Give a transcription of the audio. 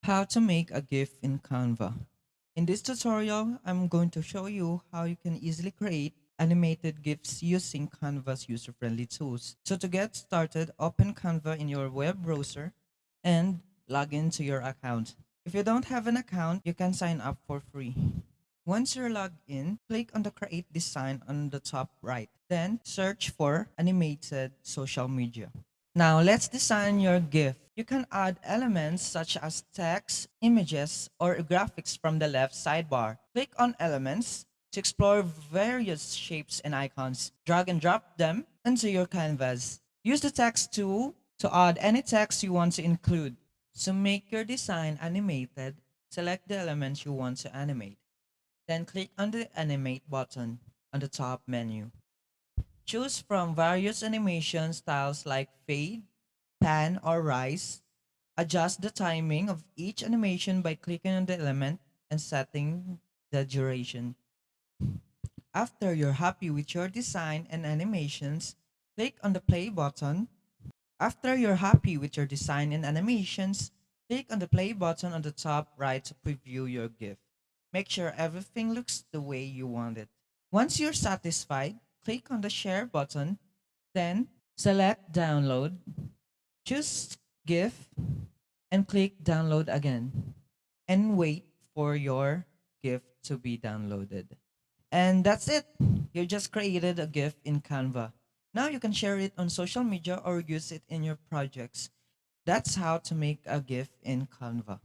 How to make a GIF in Canva. In this tutorial, I'm going to show you how you can easily create animated GIFs using Canva's user-friendly tools. So to get started, open Canva in your web browser and log into your account. If you don't have an account, you can sign up for free. Once you're logged in, click on the Create Design on the top right. Then search for animated social media. Now let's design your GIF. You can add elements such as text, images, or graphics from the left sidebar. Click on Elements to explore various shapes and icons. Drag and drop them into your canvas. Use the text tool to add any text you want to include. To make your design animated, select the elements you want to animate. Then click on the Animate button on the top menu. Choose from various animation styles like fade, pan, or rise. Adjust the timing of each animation by clicking on the element and setting the duration. After you're happy with your design and animations, click on the play button. After you're happy with your design and animations, click on the play button on the top right to preview your GIF. Make sure everything looks the way you want it. Once you're satisfied, click on the share button, then select download, choose GIF, and click download again, and wait for your GIF to be downloaded. And that's it. You just created a GIF in Canva. Now you can share it on social media or use it in your projects. That's how to make a GIF in Canva.